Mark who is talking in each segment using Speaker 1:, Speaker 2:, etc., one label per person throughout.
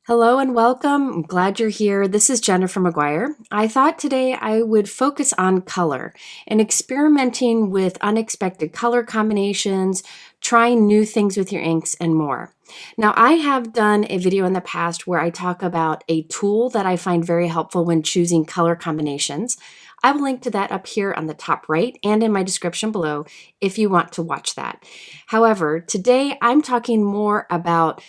Speaker 1: Hello and welcome. I'm glad you're here. This is Jennifer McGuire. I thought today I would focus on color and experimenting with unexpected color combinations, trying new things with your inks, and more. Now, I have done a video in the past where I talk about a tool that I find very helpful when choosing color combinations. I will link to that up here on the top right and in my description below if you want to watch that. However, today I'm talking more about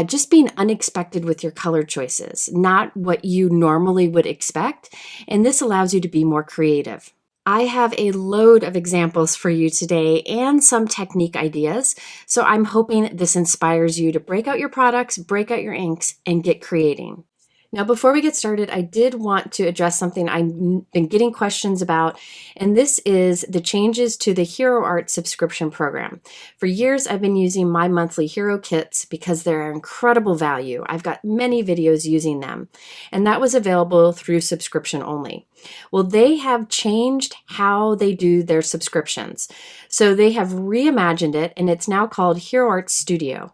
Speaker 1: just being unexpected with your color choices, not what you normally would expect, and this allows you to be more creative. I have a load of examples for you today and some technique ideas, so I'm hoping this inspires you to break out your products, break out your inks, and get creating. Now, before we get started, I did want to address something I've been getting questions about, and this is the changes to the Hero Art subscription program. For years, I've been using my monthly hero kits because they're incredible value. I've got many videos using them, and that was available through subscription only. Well, they have changed how they do their subscriptions. So they have reimagined it, and it's now called Hero Art Studio.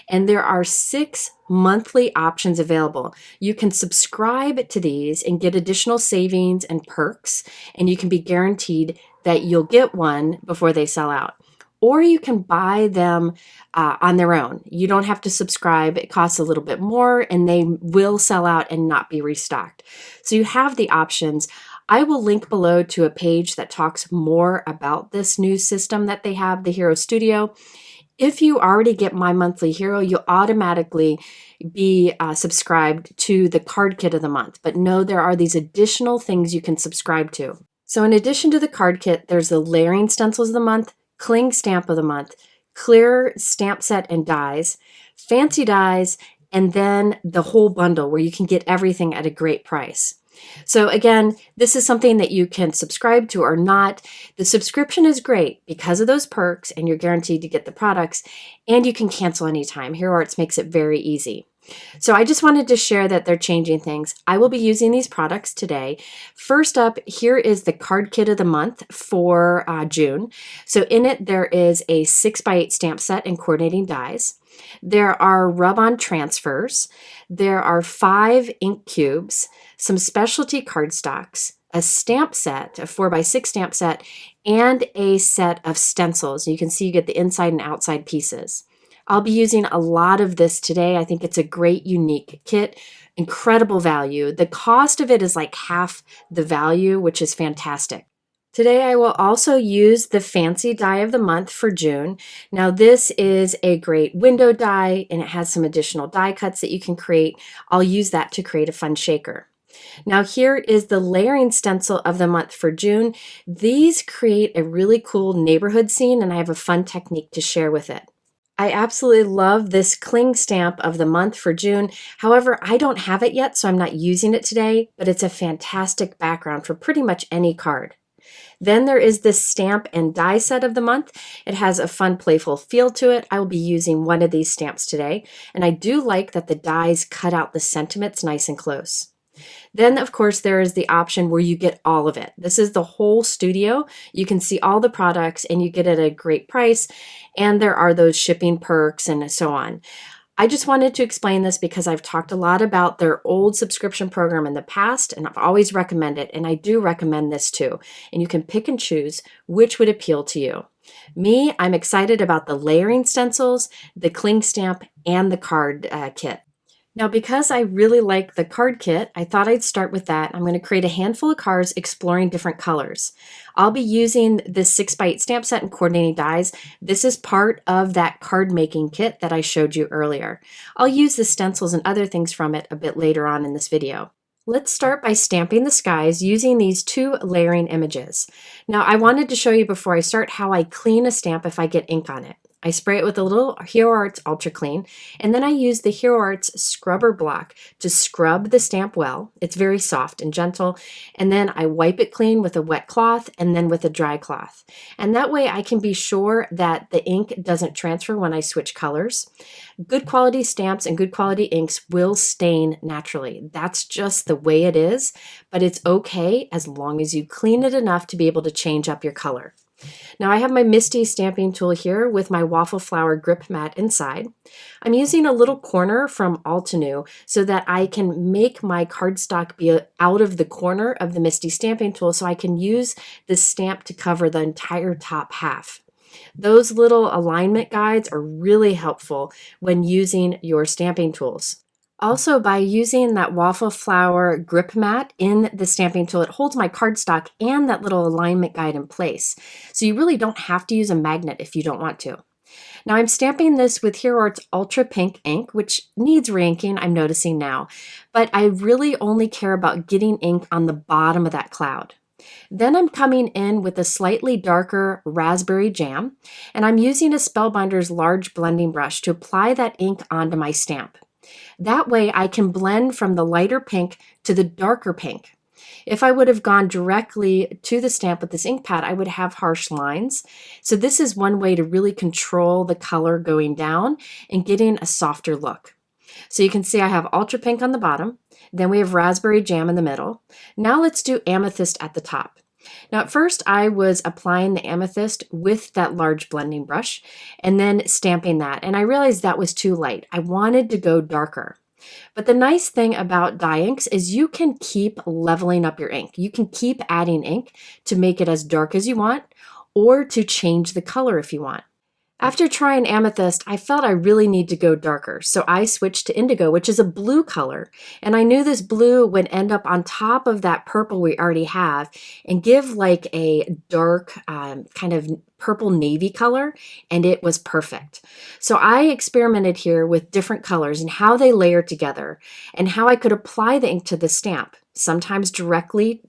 Speaker 1: And there are 6 monthly options available. You can subscribe to these and get additional savings and perks, and you can be guaranteed that you'll get one before they sell out. Or you can buy them on their own. You don't have to subscribe. It costs a little bit more, and they will sell out and not be restocked. So you have the options. I will link below to a page that talks more about this new system that they have, the Hero Studio. If you already get My Monthly Hero, you'll automatically be subscribed to the card kit of the month. But no, there are these additional things you can subscribe to. So in addition to the card kit, there's the layering stencils of the month, cling stamp of the month, clear stamp set and dies, fancy dies, and then the whole bundle where you can get everything at a great price. So again, this is something that you can subscribe to or not. The subscription is great because of those perks, and you're guaranteed to get the products, and you can cancel anytime. Hero Arts makes it very easy. So I just wanted to share that they're changing things. I will be using these products today. First up, here is the card kit of the month for June. So in it, there is a 6x8 stamp set and coordinating dies. There are rub-on transfers. There are 5 ink cubes, some specialty cardstocks, a stamp set, a 4x6 stamp set, and a set of stencils. You can see you get the inside and outside pieces. I'll be using a lot of this today. I think it's a great, unique kit, incredible value. The cost of it is like half the value, which is fantastic. Today I will also use the fancy die of the month for June. Now this is a great window die, and it has some additional die cuts that you can create. I'll use that to create a fun shaker. Now here is the layering stencil of the month for June. These create a really cool neighborhood scene, and I have a fun technique to share with it. I absolutely love this cling stamp of the month for June. However, I don't have it yet, so I'm not using it today, but it's a fantastic background for pretty much any card. Then there is this stamp and die set of the month. It has a fun, playful feel to it. I will be using one of these stamps today, and I do like that the dies cut out the sentiments nice and close. Then, of course, there is the option where you get all of it. This is the whole studio. You can see all the products, and you get it at a great price, and there are those shipping perks and so on. I just wanted to explain this because I've talked a lot about their old subscription program in the past, and I've always recommended it, and I do recommend this too. And you can pick and choose which would appeal to you. Me, I'm excited about the layering stencils, the cling stamp, and the card kit. Now, because I really like the card kit, I thought I'd start with that. I'm going to create a handful of cards exploring different colors. I'll be using this 6x8 stamp set and coordinating dies. This is part of that card making kit that I showed you earlier. I'll use the stencils and other things from it a bit later on in this video. Let's start by stamping the skies using these 2 layering images. Now, I wanted to show you before I start how I clean a stamp if I get ink on it. I spray it with a little Hero Arts Ultra Clean, and then I use the Hero Arts Scrubber Block to scrub the stamp well. It's very soft and gentle, and then I wipe it clean with a wet cloth and then with a dry cloth. And that way I can be sure that the ink doesn't transfer when I switch colors. Good quality stamps and good quality inks will stain naturally. That's just the way it is, but it's okay as long as you clean it enough to be able to change up your color. Now I have my Misty stamping tool here with my waffle flower grip mat inside. I'm using a little corner from Altenew so that I can make my cardstock be out of the corner of the Misty stamping tool so I can use this stamp to cover the entire top half. Those little alignment guides are really helpful when using your stamping tools. Also, by using that waffle flower grip mat in the stamping tool, it holds my cardstock and that little alignment guide in place. So you really don't have to use a magnet if you don't want to. Now I'm stamping this with Hero Art's Ultra Pink ink, which needs re-inking, I'm noticing now, but I really only care about getting ink on the bottom of that cloud. Then I'm coming in with a slightly darker raspberry jam, and I'm using a Spellbinder's large blending brush to apply that ink onto my stamp. That way I can blend from the lighter pink to the darker pink. If I would have gone directly to the stamp with this ink pad, I would have harsh lines. So this is one way to really control the color going down and getting a softer look. So you can see I have Ultra Pink on the bottom, then we have Raspberry Jam in the middle. Now let's do Amethyst at the top. Now at first I was applying the amethyst with that large blending brush and then stamping that, and I realized that was too light. I wanted to go darker. But the nice thing about dye inks is you can keep leveling up your ink. You can keep adding ink to make it as dark as you want or to change the color if you want. After trying amethyst, I felt I really need to go darker, so I switched to indigo, which is a blue color, and I knew this blue would end up on top of that purple we already have and give like a dark kind of purple navy color, and it was perfect. So I experimented here with different colors and how they layer together and how I could apply the ink to the stamp, sometimes directly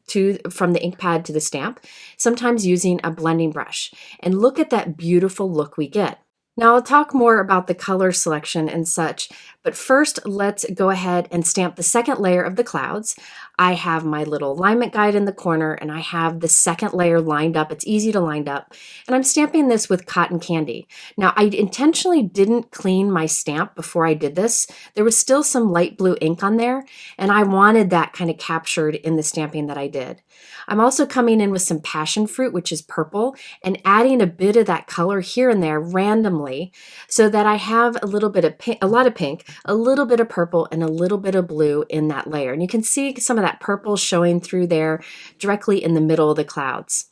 Speaker 1: from the ink pad to the stamp, sometimes using a blending brush. And look at that beautiful look we get. Now I'll talk more about the color selection and such, but first let's go ahead and stamp the second layer of the clouds. I have my little alignment guide in the corner and I have the second layer lined up. It's easy to line up, and I'm stamping this with cotton candy. Now I intentionally didn't clean my stamp before I did this. There was still some light blue ink on there, and I wanted that kind of captured in the stamping that I did. I'm also coming in with some passion fruit, which is purple, and adding a bit of that color here and there randomly so that I have a little bit of pink, a lot of pink, a little bit of purple, and a little bit of blue in that layer. And you can see some of that purple showing through there directly in the middle of the clouds.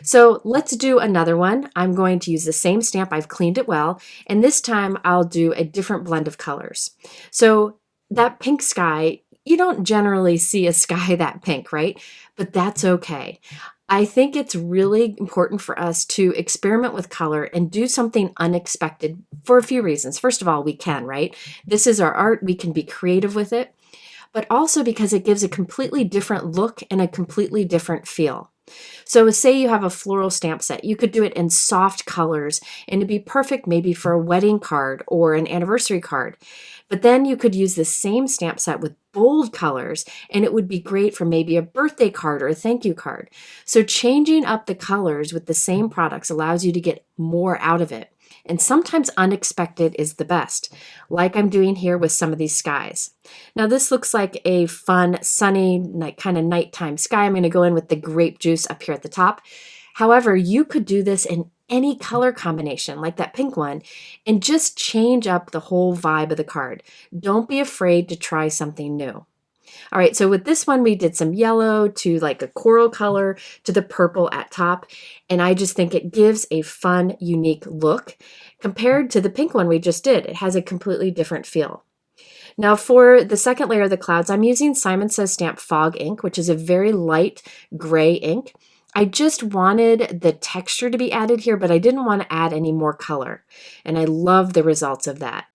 Speaker 1: So let's do another one. I'm going to use the same stamp. I've cleaned it well, and this time I'll do a different blend of colors. So that pink sky, you don't generally see a sky that pink, right? But that's okay. I think it's really important for us to experiment with color and do something unexpected for a few reasons. First of all, we can, right? This is our art. We can be creative with it, but also because it gives a completely different look and a completely different feel. So say you have a floral stamp set, you could do it in soft colors and it'd be perfect maybe for a wedding card or an anniversary card. But then you could use the same stamp set with bold colors and it would be great for maybe a birthday card or a thank you card. So changing up the colors with the same products allows you to get more out of it. And sometimes unexpected is the best, like I'm doing here with some of these skies. Now this looks like a fun, sunny, kind of nighttime sky. I'm going to go in with the grape juice up here at the top. However, you could do this in any color combination, like that pink one, and just change up the whole vibe of the card. Don't be afraid to try something new. All right, so with this one, we did some yellow to like a coral color to the purple at top. And I just think it gives a fun, unique look compared to the pink one we just did. It has a completely different feel. Now for the second layer of the clouds, I'm using Simon Says Stamp Fog ink, which is a very light gray ink. I just wanted the texture to be added here, but I didn't want to add any more color. And I love the results of that.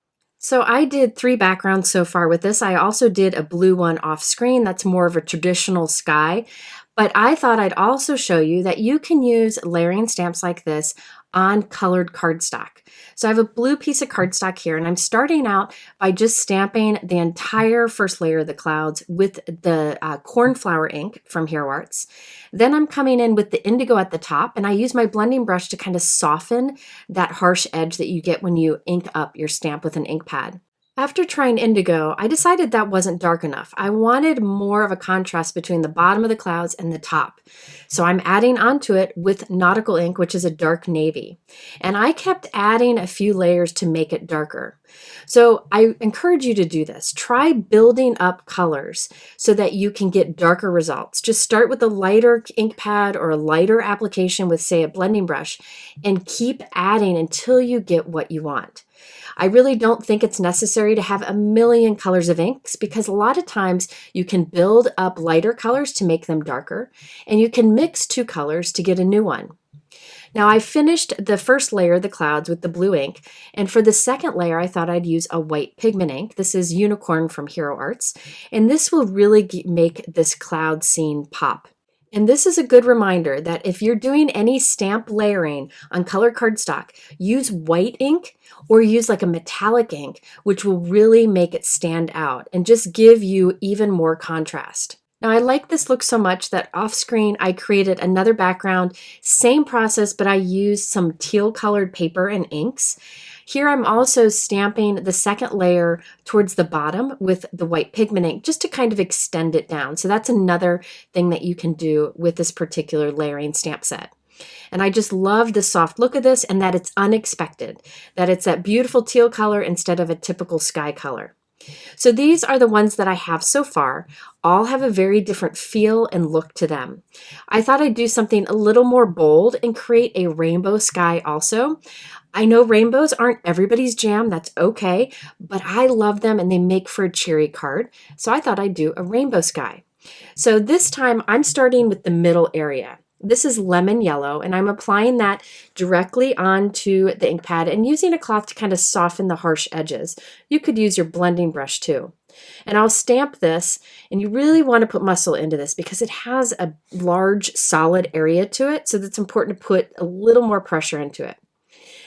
Speaker 1: So I did 3 backgrounds so far with this. I also did a blue one off screen. That's more of a traditional sky. But I thought I'd also show you that you can use layering stamps like this on colored cardstock. So I have a blue piece of cardstock here, and I'm starting out by just stamping the entire first layer of the clouds with the cornflower ink from Hero Arts. Then I'm coming in with the indigo at the top, and I use my blending brush to kind of soften that harsh edge that you get when you ink up your stamp with an ink pad. After trying indigo, I decided that wasn't dark enough. I wanted more of a contrast between the bottom of the clouds and the top. So I'm adding onto it with nautical ink, which is a dark navy. And I kept adding a few layers to make it darker. So I encourage you to do this. Try building up colors so that you can get darker results. Just start with a lighter ink pad or a lighter application with, say, a blending brush, and keep adding until you get what you want. I really don't think it's necessary to have a million colors of inks, because a lot of times you can build up lighter colors to make them darker, and you can mix two colors to get a new one. Now I finished the first layer of the clouds with the blue ink, and for the second layer I thought I'd use a white pigment ink. This is Unicorn from Hero Arts, and this will really make this cloud scene pop. And this is a good reminder that if you're doing any stamp layering on colored cardstock, use white ink or use like a metallic ink, which will really make it stand out and just give you even more contrast. Now I like this look so much that off screen I created another background, same process, but I used some teal colored paper and inks. Here I'm also stamping the second layer towards the bottom with the white pigment ink just to kind of extend it down. So that's another thing that you can do with this particular layering stamp set. And I just love the soft look of this, and that it's unexpected, that it's that beautiful teal color instead of a typical sky color. So these are the ones that I have so far. All have a very different feel and look to them. I thought I'd do something a little more bold and create a rainbow sky also. I know rainbows aren't everybody's jam, that's okay, but I love them and they make for a cheery card. So I thought I'd do a rainbow sky. So this time I'm starting with the middle area. This is lemon yellow, and I'm applying that directly onto the ink pad and using a cloth to kind of soften the harsh edges. You could use your blending brush too. And I'll stamp this, and you really want to put muscle into this because it has a large solid area to it, so that's important to put a little more pressure into it.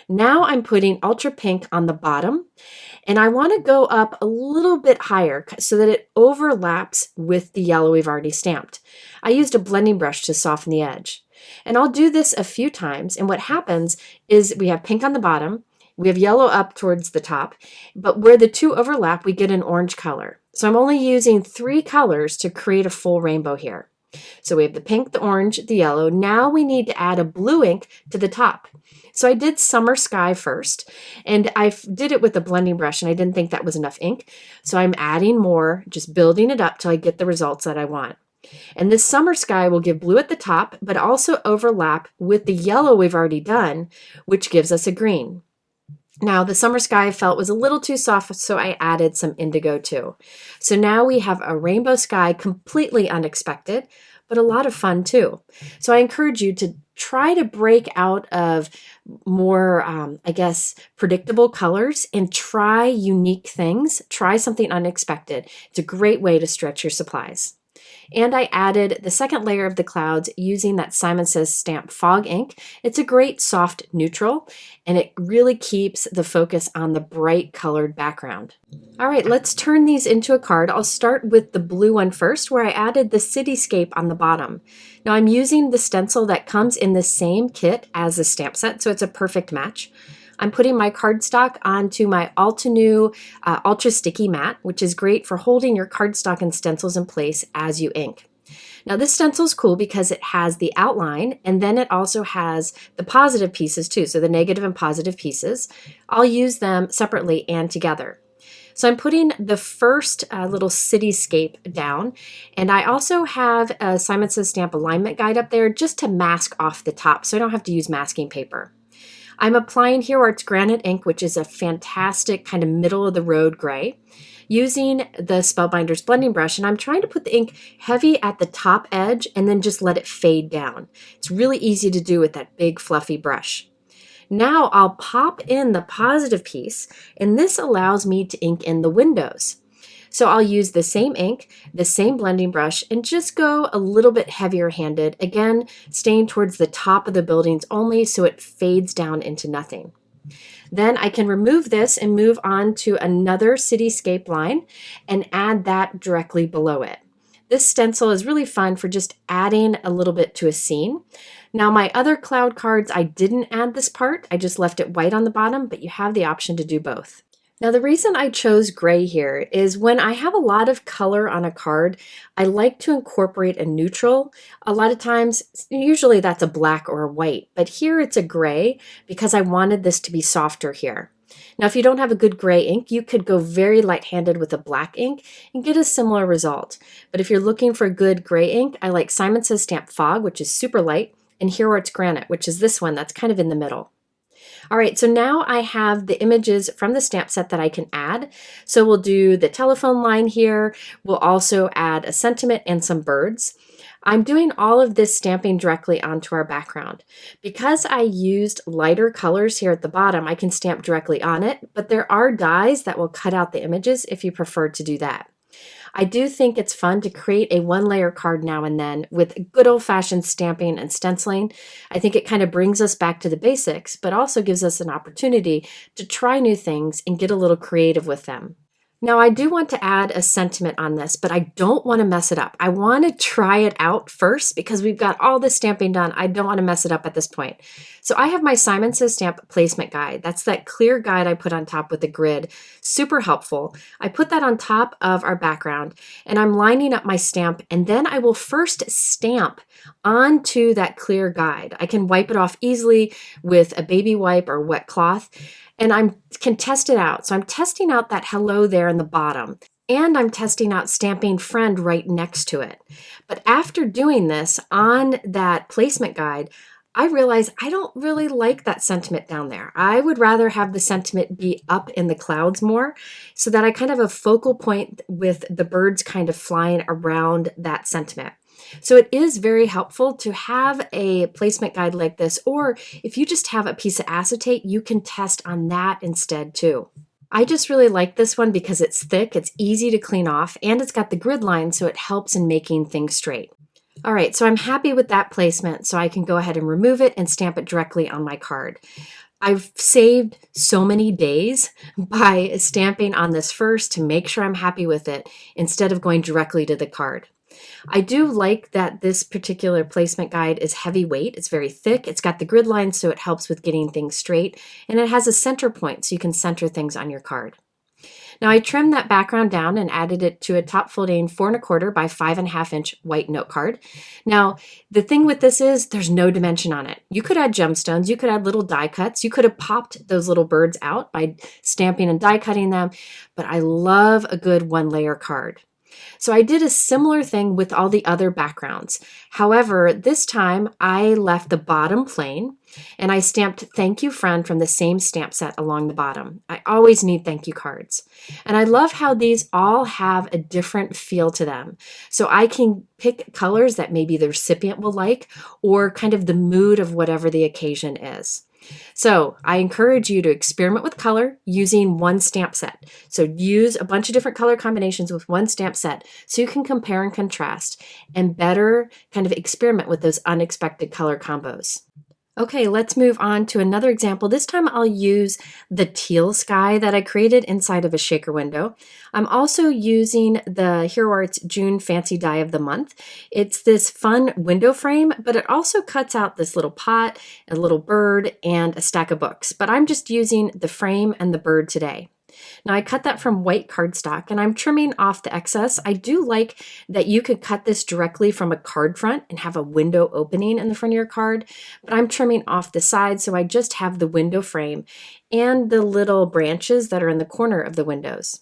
Speaker 1: Now I'm putting ultra pink on the bottom, and I want to go up a little bit higher so that it overlaps with the yellow we've already stamped. I used a blending brush to soften the edge. And I'll do this a few times, and what happens is we have pink on the bottom, we have yellow up towards the top, but where the two overlap, we get an orange color. So I'm only using 3 colors to create a full rainbow here. So we have the pink, the orange, the yellow. Now we need to add a blue ink to the top. So I did Summer Sky first, and I did it with a blending brush, and I didn't think that was enough ink. So I'm adding more, just building it up till I get the results that I want. And this Summer Sky will give blue at the top, but also overlap with the yellow we've already done, which gives us a green. Now the Summer Sky I felt was a little too soft, so I added some indigo too. So now we have a rainbow sky, completely unexpected, but a lot of fun too. So I encourage you to try to break out of more, predictable colors and try unique things. Try something unexpected. It's a great way to stretch your supplies. And I added the second layer of the clouds using that Simon Says Stamp Fog ink. It's a great soft neutral, and it really keeps the focus on the bright colored background. All right, let's turn these into a card. I'll start with the blue one first, where I added the cityscape on the bottom. Now I'm using the stencil that comes in the same kit as the stamp set, so it's a perfect match. I'm putting my cardstock onto my Altenew Ultra Sticky Mat, which is great for holding your cardstock and stencils in place as you ink. Now this stencil is cool because it has the outline, and then it also has the positive pieces too, so the negative and positive pieces. I'll use them separately and together. So I'm putting the first little cityscape down, and I also have a Simon Says Stamp alignment guide up there just to mask off the top, so I don't have to use masking paper. I'm applying Hero Arts Granite ink, which is a fantastic kind of middle-of-the-road gray, using the Spellbinders blending brush, and I'm trying to put the ink heavy at the top edge and then just let it fade down. It's really easy to do with that big fluffy brush. Now I'll pop in the positive piece, and this allows me to ink in the windows. So I'll use the same ink, the same blending brush, and just go a little bit heavier handed, again, staying towards the top of the buildings only so it fades down into nothing. Then I can remove this and move on to another cityscape line and add that directly below it. This stencil is really fun for just adding a little bit to a scene. Now my other cloud cards, I didn't add this part, I just left it white on the bottom, but you have the option to do both. Now, the reason I chose gray here is when I have a lot of color on a card, I like to incorporate a neutral. A lot of times, usually that's a black or a white, but here it's a gray because I wanted this to be softer here. Now, if you don't have a good gray ink, you could go very light-handed with a black ink and get a similar result. But if you're looking for good gray ink, I like Simon Says Stamp Fog, which is super light, and Hero Arts Granite, which is this one that's kind of in the middle. All right, so now I have the images from the stamp set that I can add. So we'll do the telephone line here. We'll also add a sentiment and some birds. I'm doing all of this stamping directly onto our background. Because I used lighter colors here at the bottom, I can stamp directly on it, but there are dies that will cut out the images if you prefer to do that. I do think it's fun to create a one-layer card now and then with good old-fashioned stamping and stenciling. I think it kind of brings us back to the basics, but also gives us an opportunity to try new things and get a little creative with them. Now, I do want to add a sentiment on this, but I don't want to mess it up. I want to try it out first because we've got all this stamping done. I don't want to mess it up at this point. So I have my Simon Says Stamp placement guide. That's that clear guide I put on top with the grid. Super helpful. I put that on top of our background and I'm lining up my stamp, and then I will first stamp onto that clear guide. I can wipe it off easily with a baby wipe or wet cloth. And I can test it out. So I'm testing out that hello there in the bottom, and I'm testing out stamping friend right next to it. But after doing this on that placement guide, I realized I don't really like that sentiment down there. I would rather have the sentiment be up in the clouds more so that I kind of have a focal point with the birds kind of flying around that sentiment. So it is very helpful to have a placement guide like this, or if you just have a piece of acetate, you can test on that instead too. I just really like this one because it's thick, it's easy to clean off, and it's got the grid line so it helps in making things straight. All right, so I'm happy with that placement, so I can go ahead and remove it and stamp it directly on my card. I've saved so many days by stamping on this first to make sure I'm happy with it instead of going directly to the card. I do like that this particular placement guide is heavyweight. It's very thick. It's got the grid lines so it helps with getting things straight, and it has a center point so you can center things on your card. Now I trimmed that background down and added it to a top folding 4 1/4 by 5 1/2 inch white note card. Now the thing with this is there's no dimension on it. You could add gemstones, you could add little die cuts, you could have popped those little birds out by stamping and die cutting them, but I love a good one layer card. So I did a similar thing with all the other backgrounds. However, this time I left the bottom plain and I stamped Thank You Friend from the same stamp set along the bottom. I always need thank you cards. And I love how these all have a different feel to them. So I can pick colors that maybe the recipient will like, or kind of the mood of whatever the occasion is. So I encourage you to experiment with color using one stamp set. So use a bunch of different color combinations with one stamp set so you can compare and contrast and better kind of experiment with those unexpected color combos. Okay, let's move on to another example. This time I'll use the teal sky that I created inside of a shaker window. I'm also using the Hero Arts June Fancy Die of the Month. It's this fun window frame, but it also cuts out this little pot, a little bird, and a stack of books. But I'm just using the frame and the bird today. Now I cut that from white cardstock and I'm trimming off the excess. I do like that you could cut this directly from a card front and have a window opening in the front of your card, but I'm trimming off the side so I just have the window frame and the little branches that are in the corner of the windows.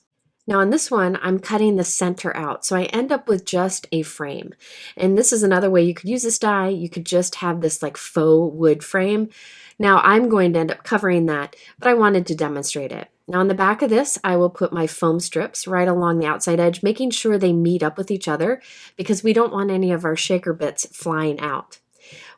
Speaker 1: Now on this one, I'm cutting the center out, so I end up with just a frame. And this is another way you could use this die. You could just have this like faux wood frame. Now I'm going to end up covering that, but I wanted to demonstrate it. Now on the back of this, I will put my foam strips right along the outside edge, making sure they meet up with each other because we don't want any of our shaker bits flying out.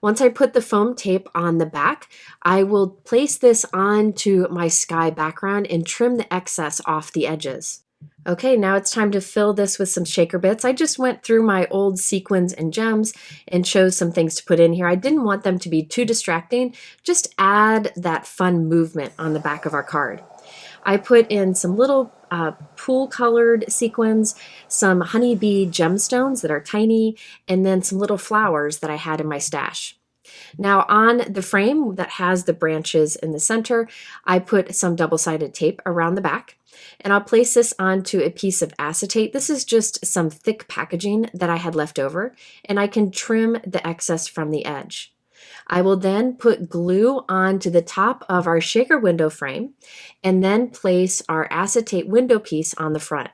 Speaker 1: Once I put the foam tape on the back, I will place this onto my sky background and trim the excess off the edges. Okay, now it's time to fill this with some shaker bits. I just went through my old sequins and gems and chose some things to put in here. I didn't want them to be too distracting. Just add that fun movement on the back of our card. I put in some little pool colored sequins, some honeybee gemstones that are tiny, and then some little flowers that I had in my stash. Now on the frame that has the branches in the center, I put some double-sided tape around the back, and I'll place this onto a piece of acetate. This is just some thick packaging that I had left over, and I can trim the excess from the edge. I will then put glue onto the top of our shaker window frame and then place our acetate window piece on the front.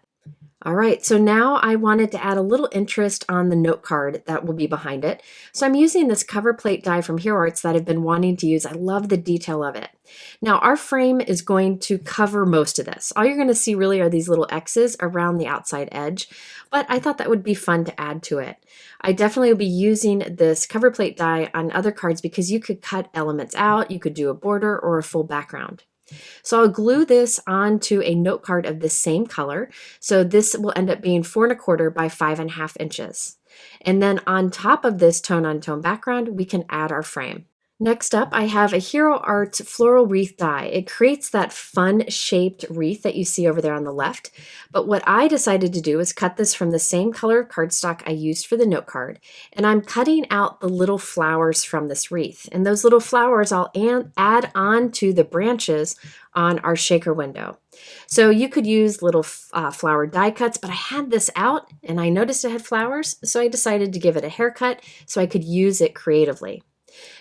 Speaker 1: All right, so now I wanted to add a little interest on the note card that will be behind it. So I'm using this cover plate die from Hero Arts that I've been wanting to use. I love the detail of it. Now our frame is going to cover most of this. All you're going to see really are these little X's around the outside edge, but I thought that would be fun to add to it. I definitely will be using this cover plate die on other cards because you could cut elements out, you could do a border or a full background. So I'll glue this onto a note card of the same color. So this will end up being 4 1/4 by 5.5 inches. And then on top of this tone-on-tone background, we can add our frame. Next up, I have a Hero Arts Floral Wreath die. It creates that fun-shaped wreath that you see over there on the left. But what I decided to do is cut this from the same color of cardstock I used for the note card, and I'm cutting out the little flowers from this wreath. And those little flowers I'll add on to the branches on our shaker window. So you could use little flower die cuts, but I had this out and I noticed it had flowers, so I decided to give it a haircut so I could use it creatively.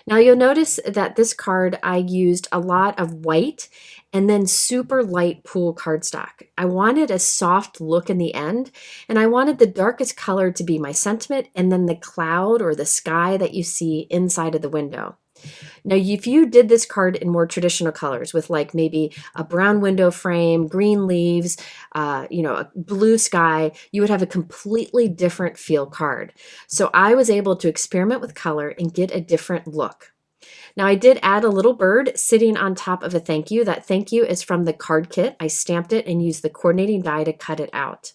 Speaker 1: Now you'll notice that this card I used a lot of white and then super light pool cardstock. I wanted a soft look in the end, and I wanted the darkest color to be my sentiment and then the cloud or the sky that you see inside of the window. Now, if you did this card in more traditional colors with like maybe a brown window frame, green leaves, a blue sky, you would have a completely different feel card. So I was able to experiment with color and get a different look. Now I did add a little bird sitting on top of a thank you. That thank you is from the card kit. I stamped it and used the coordinating die to cut it out.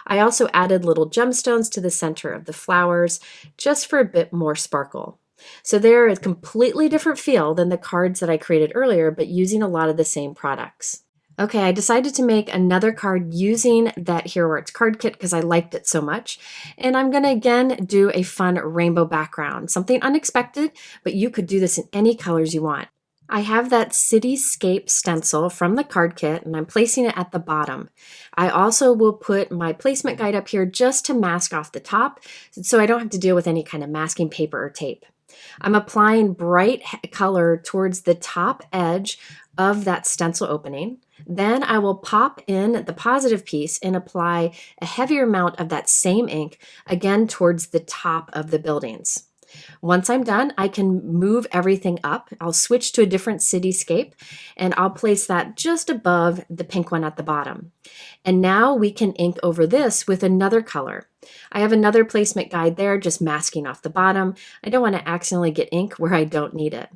Speaker 1: I also added little gemstones to the center of the flowers just for a bit more sparkle. So they're a completely different feel than the cards that I created earlier, but using a lot of the same products. Okay, I decided to make another card using that Hero Arts card kit because I liked it so much. And I'm going to again do a fun rainbow background, something unexpected, but you could do this in any colors you want. I have that cityscape stencil from the card kit and I'm placing it at the bottom. I also will put my placement guide up here just to mask off the top so I don't have to deal with any kind of masking paper or tape. I'm applying bright color towards the top edge of that stencil opening. Then I will pop in the positive piece and apply a heavier amount of that same ink again towards the top of the buildings. Once I'm done, I can move everything up. I'll switch to a different cityscape and I'll place that just above the pink one at the bottom. And now we can ink over this with another color. I have another placement guide there, just masking off the bottom. I don't want to accidentally get ink where I don't need it.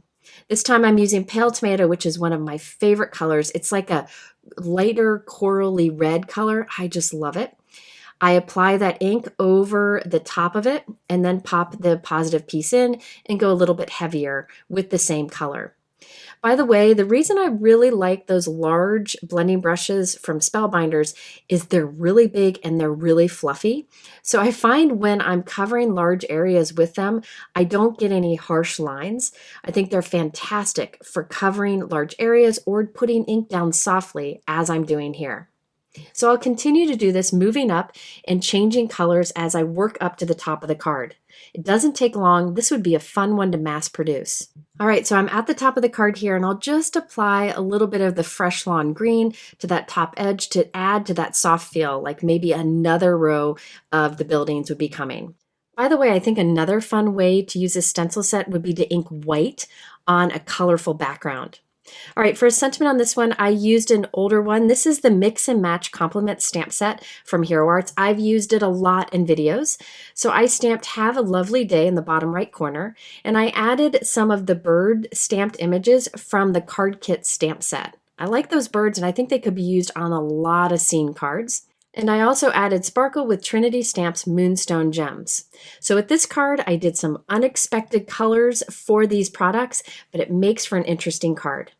Speaker 1: This time I'm using pale tomato, which is one of my favorite colors. It's like a lighter corally red color. I just love it. I apply that ink over the top of it and then pop the positive piece in and go a little bit heavier with the same color. By the way, the reason I really like those large blending brushes from Spellbinders is they're really big and they're really fluffy. So I find when I'm covering large areas with them, I don't get any harsh lines. I think they're fantastic for covering large areas or putting ink down softly as I'm doing here. So I'll continue to do this, moving up and changing colors as I work up to the top of the card. It doesn't take long. This would be a fun one to mass produce. All right, so I'm at the top of the card here and I'll just apply a little bit of the fresh lawn green to that top edge to add to that soft feel, like maybe another row of the buildings would be coming. By the way, I think another fun way to use this stencil set would be to ink white on a colorful background. All right, for a sentiment on this one, I used an older one. This is the Mix and Match Compliment stamp set from Hero Arts. I've used it a lot in videos. So I stamped Have a Lovely Day in the bottom right corner, and I added some of the bird stamped images from the card kit stamp set. I like those birds, and I think they could be used on a lot of scene cards. And I also added Sparkle with Trinity Stamps Moonstone Gems. So with this card, I did some unexpected colors for these products, but it makes for an interesting card.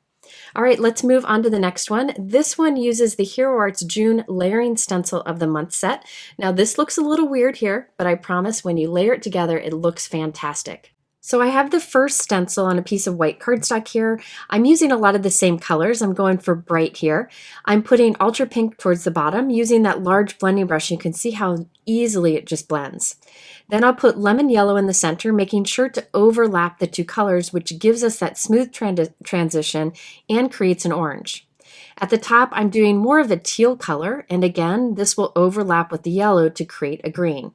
Speaker 1: All right, let's move on to the next one. This one uses the Hero Arts June Layering Stencil of the Month set. Now this looks a little weird here, but I promise when you layer it together, it looks fantastic. So I have the first stencil on a piece of white cardstock here. I'm using a lot of the same colors. I'm going for bright here. I'm putting ultra pink towards the bottom. Using that large blending brush, you can see how easily it just blends. Then I'll put lemon yellow in the center, making sure to overlap the two colors, which gives us that smooth transition and creates an orange. At the top, I'm doing more of a teal color, and again, this will overlap with the yellow to create a green.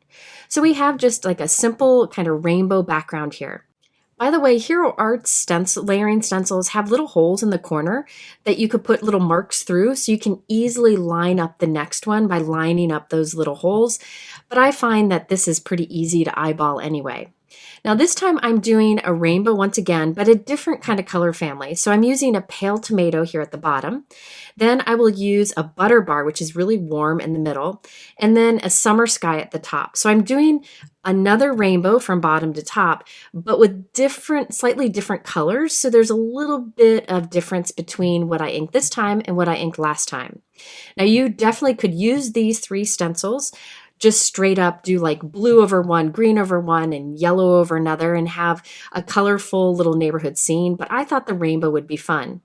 Speaker 1: So we have just like a simple kind of rainbow background here. By the way, Hero Art's layering stencils have little holes in the corner that you could put little marks through, so you can easily line up the next one by lining up those little holes. But I find that this is pretty easy to eyeball anyway. Now this time I'm doing a rainbow once again, but a different kind of color family. So I'm using a pale tomato here at the bottom. Then I will use a butter bar, which is really warm in the middle, and then a summer sky at the top. So I'm doing another rainbow from bottom to top, but with slightly different colors. So there's a little bit of difference between what I inked this time and what I inked last time. Now you definitely could use these three stencils, just straight up do like blue over one, green over one, and yellow over another, and have a colorful little neighborhood scene, but I thought the rainbow would be fun.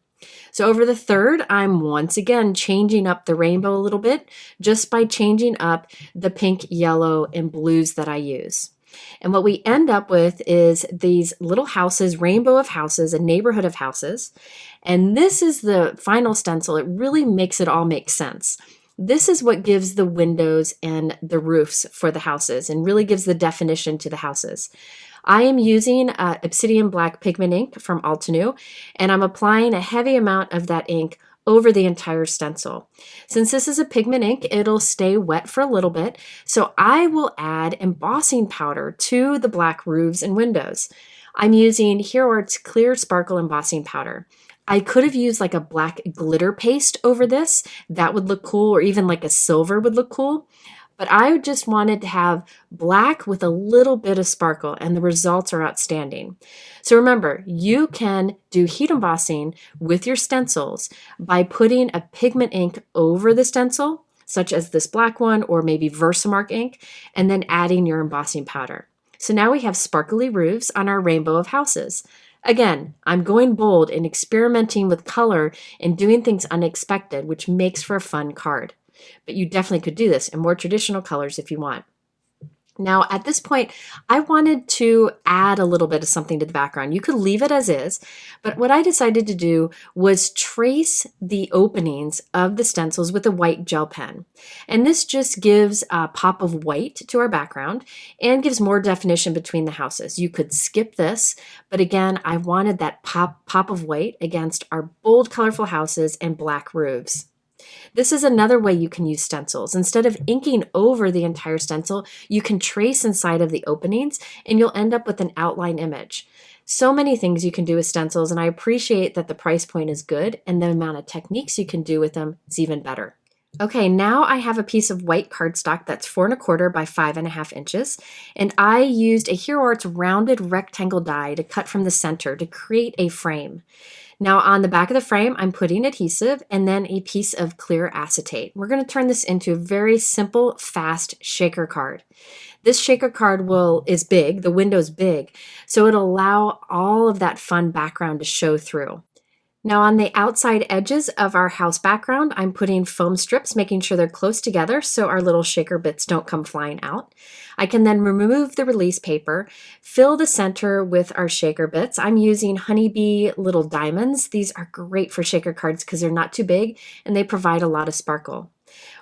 Speaker 1: So over the third, I'm once again changing up the rainbow a little bit just by changing up the pink, yellow, and blues that I use. And what we end up with is these little houses, rainbow of houses, a neighborhood of houses. And this is the final stencil. It really makes it all make sense. This is what gives the windows and the roofs for the houses and really gives the definition to the houses. I am using Obsidian Black Pigment ink from Altenew, and I'm applying a heavy amount of that ink over the entire stencil. Since this is a pigment ink, it'll stay wet for a little bit, so I will add embossing powder to the black roofs and windows. I'm using Hero Art's Clear Sparkle Embossing Powder. I could have used like a black glitter paste over this. That would look cool, or even like a silver would look cool. But I just wanted to have black with a little bit of sparkle, and the results are outstanding. So remember, you can do heat embossing with your stencils by putting a pigment ink over the stencil, such as this black one, or maybe Versamark ink, and then adding your embossing powder. So now we have sparkly roofs on our rainbow of houses. Again, I'm going bold and experimenting with color and doing things unexpected, which makes for a fun card. But you definitely could do this in more traditional colors if you want. Now, at this point, I wanted to add a little bit of something to the background. You could leave it as is, but what I decided to do was trace the openings of the stencils with a white gel pen. And this just gives a pop of white to our background and gives more definition between the houses. You could skip this, but again, I wanted that pop of white against our bold, colorful houses and black roofs. This is another way you can use stencils. Instead of inking over the entire stencil, you can trace inside of the openings and you'll end up with an outline image. So many things you can do with stencils, and I appreciate that the price point is good and the amount of techniques you can do with them is even better. Okay, now I have a piece of white cardstock that's 4 1/4 by 5.5 inches, and I used a Hero Arts rounded rectangle die to cut from the center to create a frame. Now on the back of the frame, I'm putting adhesive and then a piece of clear acetate. We're going to turn this into a very simple, fast shaker card. This shaker card is big, the window's big, so it'll allow all of that fun background to show through. Now on the outside edges of our house background, I'm putting foam strips, making sure they're close together so our little shaker bits don't come flying out. I can then remove the release paper, fill the center with our shaker bits. I'm using Honeybee little diamonds. These are great for shaker cards because they're not too big and they provide a lot of sparkle.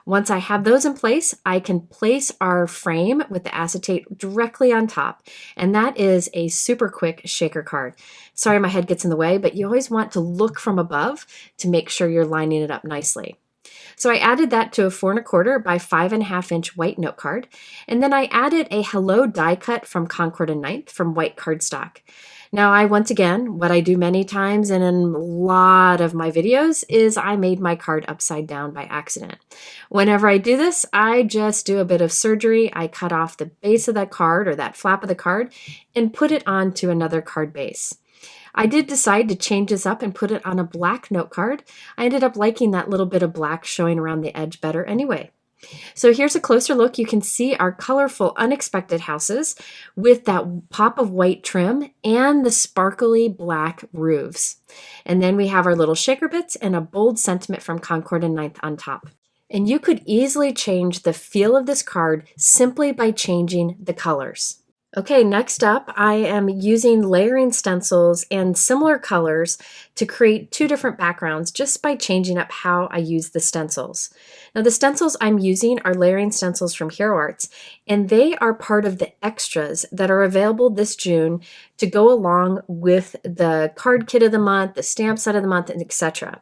Speaker 1: Once I have those in place, I can place our frame with the acetate directly on top, and that is a super quick shaker card. Sorry my head gets in the way, but you always want to look from above to make sure you're lining it up nicely. So I added that to a 4 1/4 by 5.5 inch white note card, and then I added a Hello die cut from Concord and Ninth from white cardstock. Now once again, what I do many times and in a lot of my videos is I made my card upside down by accident. Whenever I do this, I just do a bit of surgery. I cut off the base of that card or that flap of the card and put it onto another card base. I did decide to change this up and put it on a black note card. I ended up liking that little bit of black showing around the edge better anyway. So here's a closer look. You can see our colorful, unexpected houses with that pop of white trim and the sparkly black roofs. And then we have our little shaker bits and a bold sentiment from Concord and Ninth on top. And you could easily change the feel of this card simply by changing the colors. Okay, next up, I am using layering stencils and similar colors to create two different backgrounds just by changing up how I use the stencils. Now, the stencils I'm using are layering stencils from Hero Arts, and they are part of the extras that are available this June to go along with the card kit of the month, the stamp set of the month, and etc.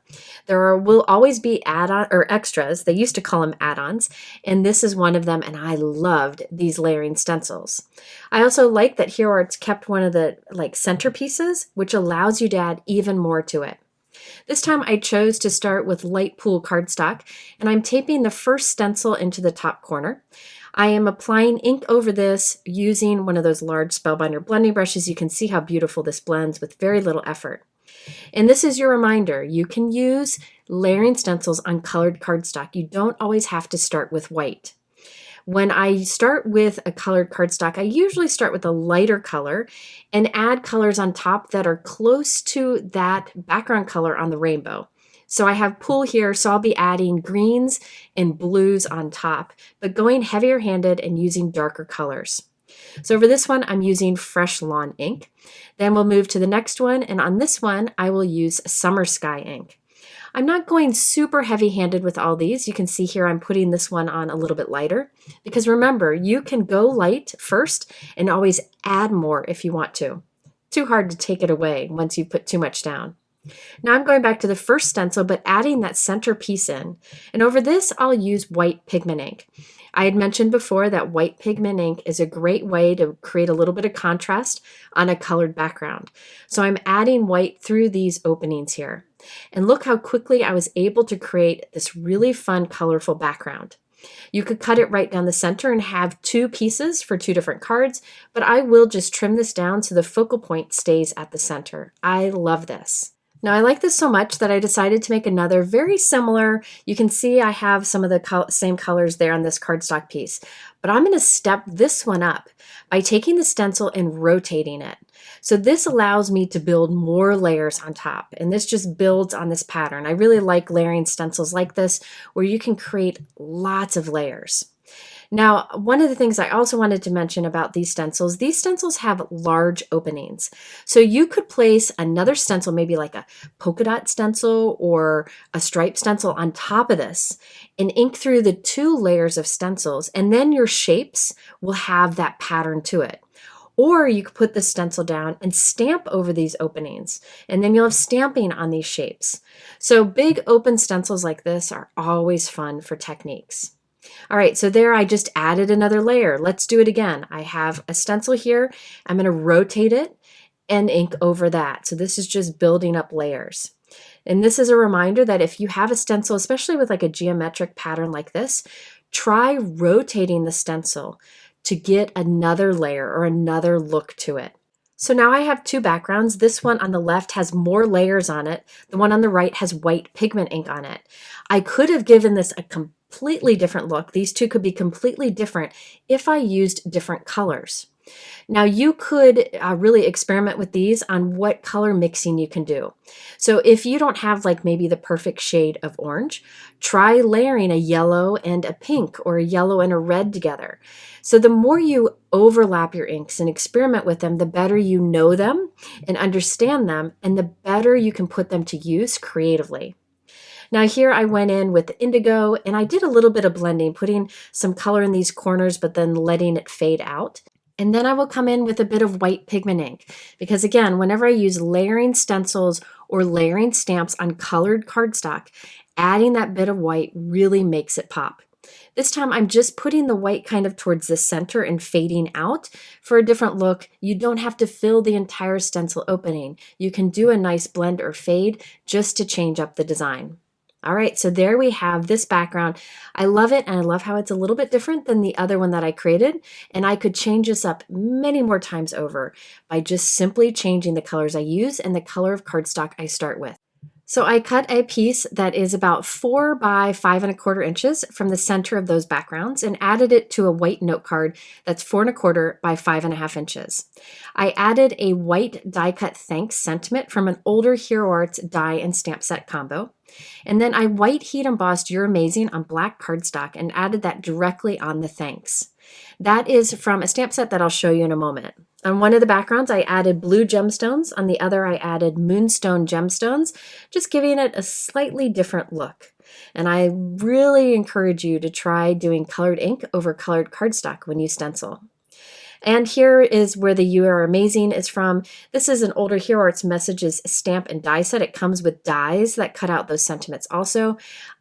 Speaker 1: Will always be add-on or extras. They used to call them add-ons, and this is one of them, and I loved these layering stencils. I also like that Hero Arts kept one of the centerpieces, which allows you to add even more to it. This time I chose to start with light pool cardstock, and I'm taping the first stencil into the top corner. I am applying ink over this using one of those large Spellbinder blending brushes. You can see how beautiful this blends with very little effort. And this is your reminder. You can use layering stencils on colored cardstock. You don't always have to start with white. When I start with a colored cardstock, I usually start with a lighter color and add colors on top that are close to that background color on the rainbow. So I have pool here, so I'll be adding greens and blues on top, but going heavier handed and using darker colors. So for this one, I'm using Fresh Lawn ink. Then we'll move to the next one, and on this one, I will use Summer Sky ink. I'm not going super heavy-handed with all these. You can see here I'm putting this one on a little bit lighter because remember, you can go light first and always add more if you want to. Too hard to take it away once you put too much down. Now I'm going back to the first stencil, but adding that center piece in. And over this, I'll use white pigment ink. I had mentioned before that white pigment ink is a great way to create a little bit of contrast on a colored background. So I'm adding white through these openings here. And look how quickly I was able to create this really fun, colorful background. You could cut it right down the center and have two pieces for two different cards, but I will just trim this down so the focal point stays at the center. I love this. Now I like this so much that I decided to make another very similar. You can see I have some of the same colors there on this cardstock piece, but I'm going to step this one up by taking the stencil and rotating it. So this allows me to build more layers on top, and this just builds on this pattern. I really like layering stencils like this where you can create lots of layers. Now, one of the things I also wanted to mention about these stencils have large openings. So you could place another stencil, maybe like a polka dot stencil or a stripe stencil on top of this and ink through the two layers of stencils, and then your shapes will have that pattern to it. Or you could put the stencil down and stamp over these openings, and then you'll have stamping on these shapes. So big open stencils like this are always fun for techniques. All right, so there I just added another layer. Let's do it again. I have a stencil here. I'm going to rotate it and ink over that. So this is just building up layers. And this is a reminder that if you have a stencil, especially with like a geometric pattern like this, try rotating the stencil to get another layer or another look to it. So now I have two backgrounds. This one on the left has more layers on it. The one on the right has white pigment ink on it. I could have given this a completely different look. These two could be completely different if I used different colors. Now you could really experiment with these on what color mixing you can do. So if you don't have like maybe the perfect shade of orange, try layering a yellow and a pink or a yellow and a red together. So the more you overlap your inks and experiment with them, the better you know them and understand them, and the better you can put them to use creatively. Now here I went in with indigo and I did a little bit of blending, putting some color in these corners, but then letting it fade out. And then I will come in with a bit of white pigment ink because again, whenever I use layering stencils or layering stamps on colored cardstock, adding that bit of white really makes it pop. This time I'm just putting the white kind of towards the center and fading out. For a different look, you don't have to fill the entire stencil opening. You can do a nice blend or fade just to change up the design. All right, so there we have this background. I love it, and I love how it's a little bit different than the other one that I created, and I could change this up many more times over by just simply changing the colors I use and the color of cardstock I start with. So I cut a piece that is about 4 by 5 1/4 inches from the center of those backgrounds and added it to a white note card that's 4 1/4 by 5 1/2 inches. I added a white die cut thanks sentiment from an older Hero Arts die and stamp set combo. And then I white heat embossed You're Amazing on black cardstock and added that directly on the thanks. That is from a stamp set that I'll show you in a moment. On one of the backgrounds, I added blue gemstones. On the other, I added moonstone gemstones, just giving it a slightly different look. And I really encourage you to try doing colored ink over colored cardstock when you stencil. And here is where the You Are Amazing is from. This is an older Hero Arts Messages stamp and die set. It comes with dies that cut out those sentiments also.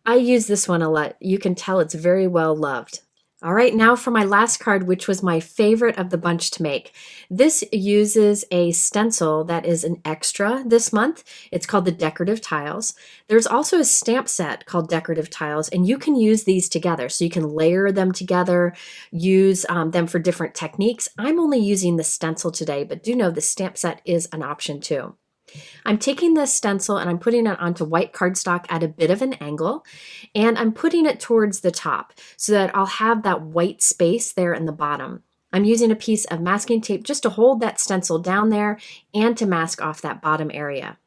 Speaker 1: I use this one a lot. You can tell it's very well loved. All right, now for my last card, which was my favorite of the bunch to make. This uses a stencil that is an extra this month. It's called the Decorative Tiles. There's also a stamp set called Decorative Tiles, and you can use these together. So you can layer them together, use them for different techniques. I'm only using the stencil today, but do know the stamp set is an option too. I'm taking this stencil and I'm putting it onto white cardstock at a bit of an angle, and I'm putting it towards the top so that I'll have that white space there in the bottom. I'm using a piece of masking tape just to hold that stencil down there and to mask off that bottom area.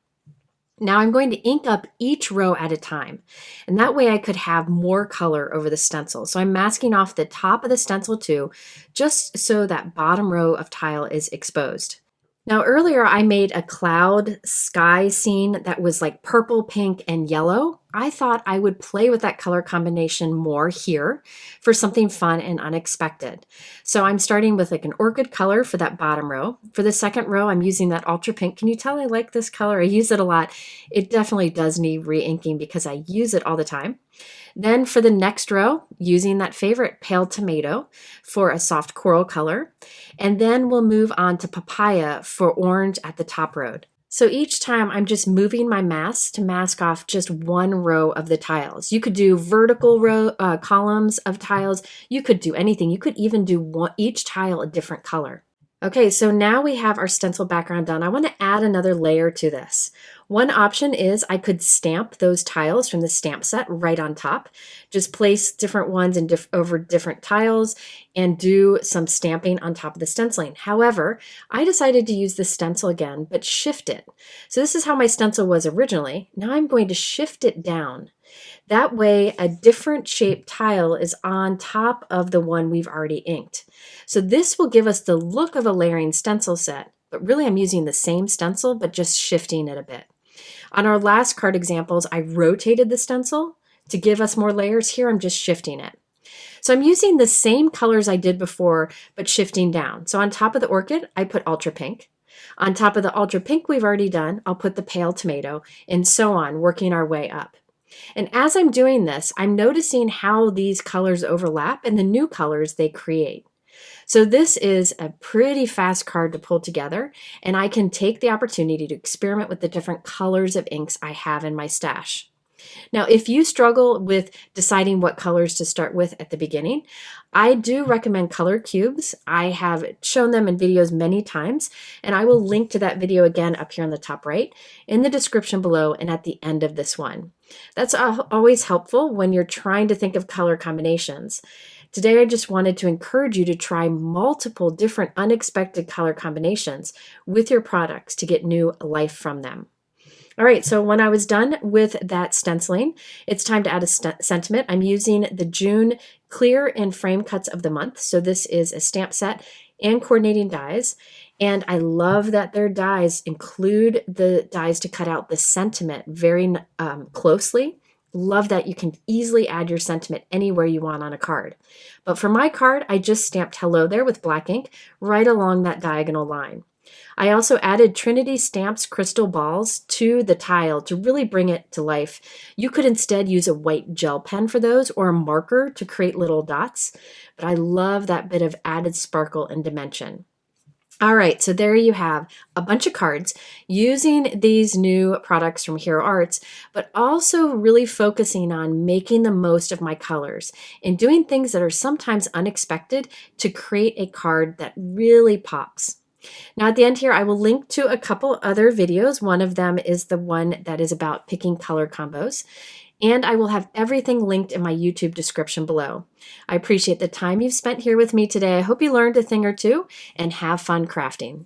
Speaker 1: Now I'm going to ink up each row at a time, and that way I could have more color over the stencil. So I'm masking off the top of the stencil too, just so that bottom row of tile is exposed. Now earlier I made a cloud sky scene that was like purple, pink, and yellow. I thought I would play with that color combination more here for something fun and unexpected. So I'm starting with like an orchid color for that bottom row. For the second row, I'm using that ultra pink. Can you tell I like this color? I use it a lot. It definitely does need re-inking because I use it all the time. Then for the next row, using that favorite pale tomato for a soft coral color. And then we'll move on to papaya for orange at the top row. So each time I'm just moving my mask to mask off just one row of the tiles. You could do vertical row columns of tiles. You could do anything. You could even do each tile a different color. Okay, so now we have our stencil background done. I want to add another layer to this. One option is I could stamp those tiles from the stamp set right on top. Just place different ones over different tiles and do some stamping on top of the stenciling. However, I decided to use the stencil again, but shift it. So this is how my stencil was originally. Now I'm going to shift it down. That way a different shaped tile is on top of the one we've already inked. So this will give us the look of a layering stencil set, but really I'm using the same stencil, but just shifting it a bit. On our last card examples, I rotated the stencil to give us more layers. Here I'm just shifting it. So I'm using the same colors I did before, but shifting down. So on top of the orchid, I put ultra pink. On top of the ultra pink we've already done, I'll put the pale tomato, and so on, working our way up. And as I'm doing this, I'm noticing how these colors overlap and the new colors they create. So this is a pretty fast card to pull together, and I can take the opportunity to experiment with the different colors of inks I have in my stash. Now, if you struggle with deciding what colors to start with at the beginning, I do recommend color cubes. I have shown them in videos many times, and I will link to that video again up here on the top right, in the description below, and at the end of this one. That's always helpful when you're trying to think of color combinations. Today, I just wanted to encourage you to try multiple different unexpected color combinations with your products to get new life from them. All right, so when I was done with that stenciling, it's time to add a sentiment. I'm using the June clear and frame cuts of the month. So this is a stamp set and coordinating dies. And I love that their dies include the dies to cut out the sentiment very closely. Love that you can easily add your sentiment anywhere you want on a card. But for my card, I just stamped hello there with black ink right along that diagonal line. I also added Trinity Stamps crystal balls to the tile to really bring it to life. You could instead use a white gel pen for those or a marker to create little dots, but I love that bit of added sparkle and dimension. All right, so there you have a bunch of cards using these new products from Hero Arts, but also really focusing on making the most of my colors and doing things that are sometimes unexpected to create a card that really pops. Now at the end here, I will link to a couple other videos. One of them is the one that is about picking color combos. And I will have everything linked in my YouTube description below. I appreciate the time you've spent here with me today. I hope you learned a thing or two and have fun crafting.